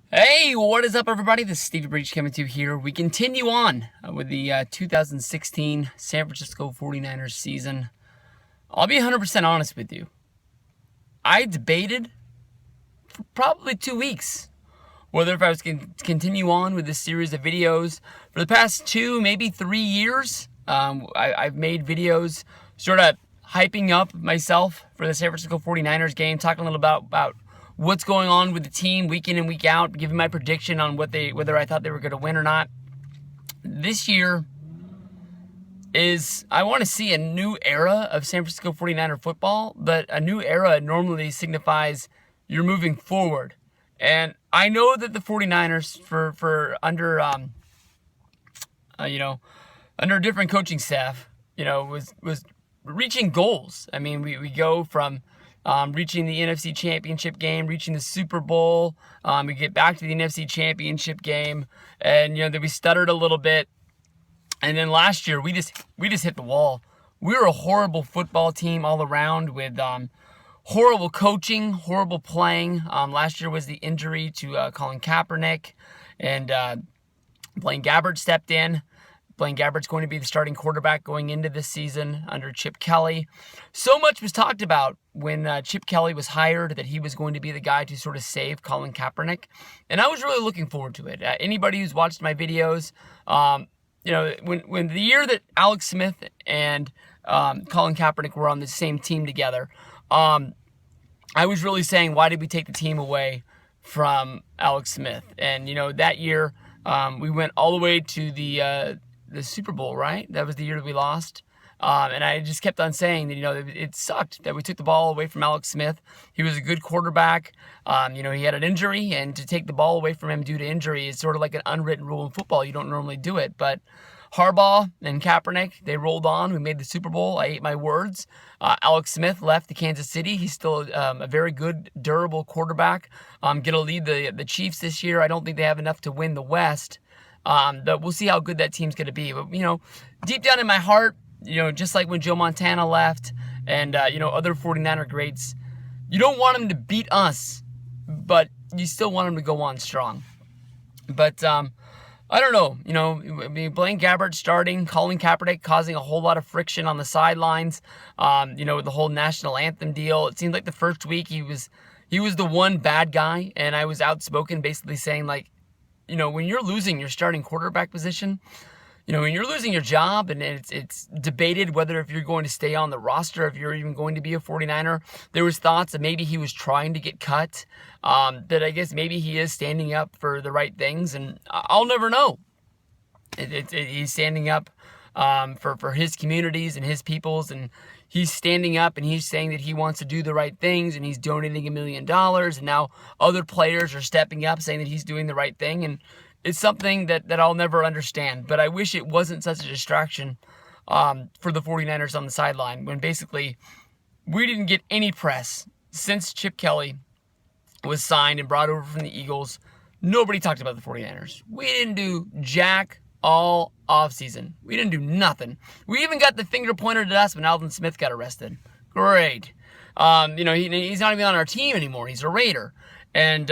Hey, what is up, everybody? This is Stevie Breach coming to you here. We continue on with the 2016 San Francisco 49ers season. I'll be 100% honest with you. I debated for probably 2 weeks whether if I was going to continue on with this series of videos. For the past 2, maybe 3 years, I've made videos sort of hyping up myself for the San Francisco 49ers game, talking a little about what's going on with the team week in and week out, giving my prediction on whether I thought they were going to win or not. This year I want to see a new era of San Francisco 49er football, but a new era normally signifies you're moving forward. And I know that the 49ers for under under a different coaching staff, was reaching goals. I mean, we go from reaching the NFC Championship game, reaching the Super Bowl. We get back to the NFC Championship game, and then we stuttered a little bit. And then last year we just hit the wall. We were a horrible football team all around with horrible coaching, horrible playing. Last year was the injury to Colin Kaepernick, and Blaine Gabbert stepped in. Blaine Gabbert's going to be the starting quarterback going into this season under Chip Kelly. So much was talked about when Chip Kelly was hired that he was going to be the guy to sort of save Colin Kaepernick. And I was really looking forward to it. Anybody who's watched my videos, when the year that Alex Smith and Colin Kaepernick were on the same team together, I was really saying, why did we take the team away from Alex Smith? And, that year we went all the way to the Super Bowl, right? That was the year that we lost. And I just kept on saying that, it sucked that we took the ball away from Alex Smith. He was a good quarterback. He had an injury, and to take the ball away from him due to injury is sort of like an unwritten rule in football. You don't normally do it, but Harbaugh and Kaepernick, they rolled on. We made the Super Bowl. I ate my words. Alex Smith left to Kansas City. He's still a very good, durable quarterback. Going to lead the Chiefs this year. I don't think they have enough to win the West. But we'll see how good that team's going to be. But, deep down in my heart, just like when Joe Montana left and, other 49er greats, you don't want them to beat us, but you still want them to go on strong. But I don't know. Blaine Gabbert starting, Colin Kaepernick causing a whole lot of friction on the sidelines, with the whole national anthem deal. It seemed like the first week he was the one bad guy, and I was outspoken basically saying, like, when you're losing your starting quarterback position, when you're losing your job and it's debated whether if you're going to stay on the roster, if you're even going to be a 49er, there was thoughts that maybe he was trying to get cut, that I guess maybe he is standing up for the right things, and I'll never know. He's standing up for his communities and his peoples, and he's standing up and he's saying that he wants to do the right things, and he's donating $1 million, and now other players are stepping up saying that he's doing the right thing, and it's something that I'll never understand. But I wish it wasn't such a distraction for the 49ers on the sideline, when basically we didn't get any press since Chip Kelly was signed and brought over from the Eagles. Nobody talked about the 49ers. We didn't do jack all offseason. We didn't do nothing. We even got the finger pointed at us when Alvin Smith got arrested. Great. He's not even on our team anymore. He's a Raider. And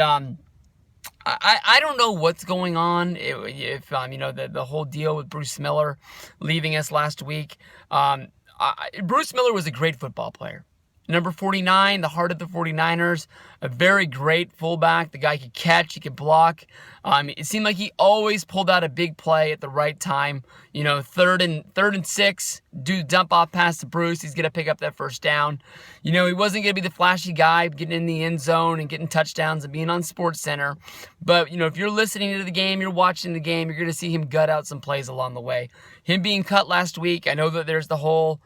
I don't know what's going on. If the whole deal with Bruce Miller leaving us last week. Bruce Miller was a great football player. Number 49, the heart of the 49ers, a very great fullback. The guy could catch, he could block. It seemed like he always pulled out a big play at the right time. Third and 6, do dump off pass to Bruce. He's going to pick up that first down. He wasn't going to be the flashy guy getting in the end zone and getting touchdowns and being on SportsCenter. But, if you're listening to the game, you're watching the game, you're going to see him gut out some plays along the way. Him being cut last week, I know that there's the whole,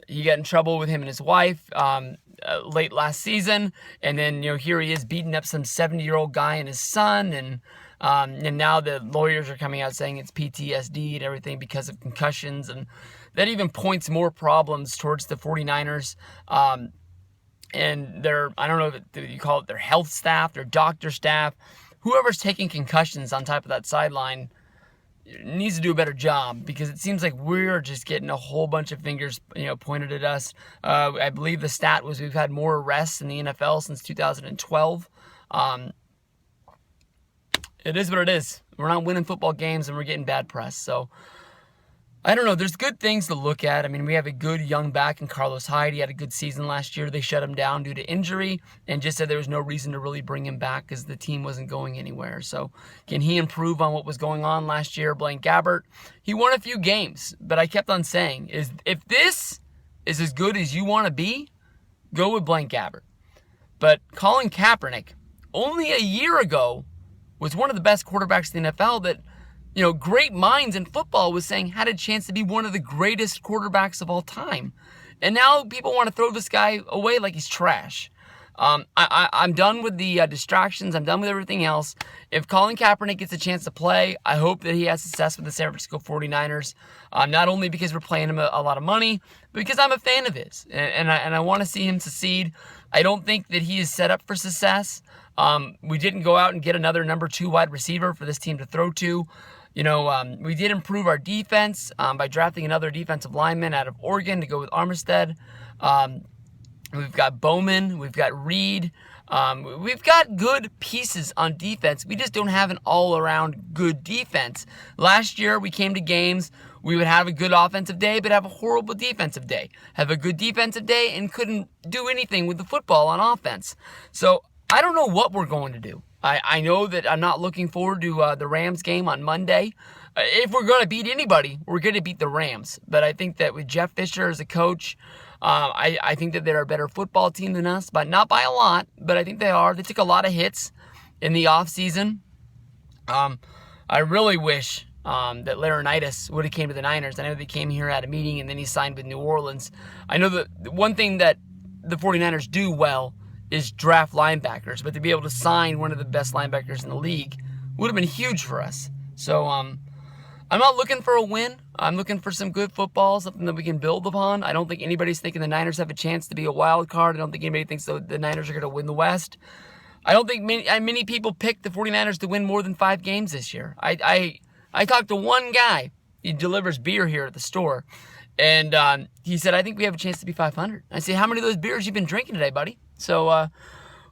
he got in trouble with him and his wife late last season, and then here he is beating up some 70-year-old guy and his son, and now the lawyers are coming out saying it's PTSD and everything because of concussions, and that even points more problems towards the 49ers and their, I don't know if you call it their health staff, their doctor staff, whoever's taking concussions on top of that sideline needs to do a better job, because it seems like we're just getting a whole bunch of fingers, pointed at us. I believe the stat was we've had more arrests in the NFL since 2012. It is what it is. We're not winning football games and we're getting bad press. So, I don't know. There's good things to look at. I mean, we have a good young back in Carlos Hyde. He had a good season last year. They shut him down due to injury and just said there was no reason to really bring him back because the team wasn't going anywhere. So can he improve on what was going on last year? Blaine Gabbert, he won a few games, but I kept on saying, if this is as good as you want to be, go with Blaine Gabbert. But Colin Kaepernick, only a year ago, was one of the best quarterbacks in the NFL that, great minds in football was saying had a chance to be one of the greatest quarterbacks of all time. And now people want to throw this guy away like he's trash. I'm done with the distractions. I'm done with everything else. If Colin Kaepernick gets a chance to play, I hope that he has success with the San Francisco 49ers. Not only because we're paying him a lot of money, but because I'm a fan of his. And I want to see him succeed. I don't think that he is set up for success. We didn't go out and get another number 2 wide receiver for this team to throw to. We did improve our defense by drafting another defensive lineman out of Oregon to go with Armistead. We've got Bowman. We've got Reed. We've got good pieces on defense. We just don't have an all-around good defense. Last year, we came to games. We would have a good offensive day, but have a horrible defensive day. Have a good defensive day and couldn't do anything with the football on offense. So I don't know what we're going to do. I know that I'm not looking forward to the Rams game on Monday. If we're going to beat anybody, we're going to beat the Rams. But I think that with Jeff Fisher as a coach, I think that they're a better football team than us, but not by a lot. But I think they are. They took a lot of hits in the offseason. I really wish that Laurinaitis would have came to the Niners. I know they came here at a meeting and then he signed with New Orleans. I know that one thing that the 49ers do well is draft linebackers, but to be able to sign one of the best linebackers in the league would have been huge for us. So I'm not looking for a win. I'm looking for some good football, something that we can build upon. I don't think anybody's thinking the Niners have a chance to be a wild card. I don't think anybody thinks the Niners are going to win the West. I don't think many people picked the 49ers to win more than 5 games this year. I talked to one guy. He delivers beer here at the store. And he said, I think we have a chance to be 500. I say, how many of those beers you been drinking today, buddy? So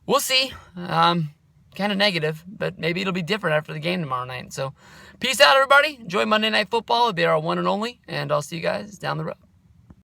we'll see. Kind of negative, but maybe it'll be different after the game tomorrow night. So peace out, everybody. Enjoy Monday Night Football. It'll be our one and only, and I'll see you guys down the road.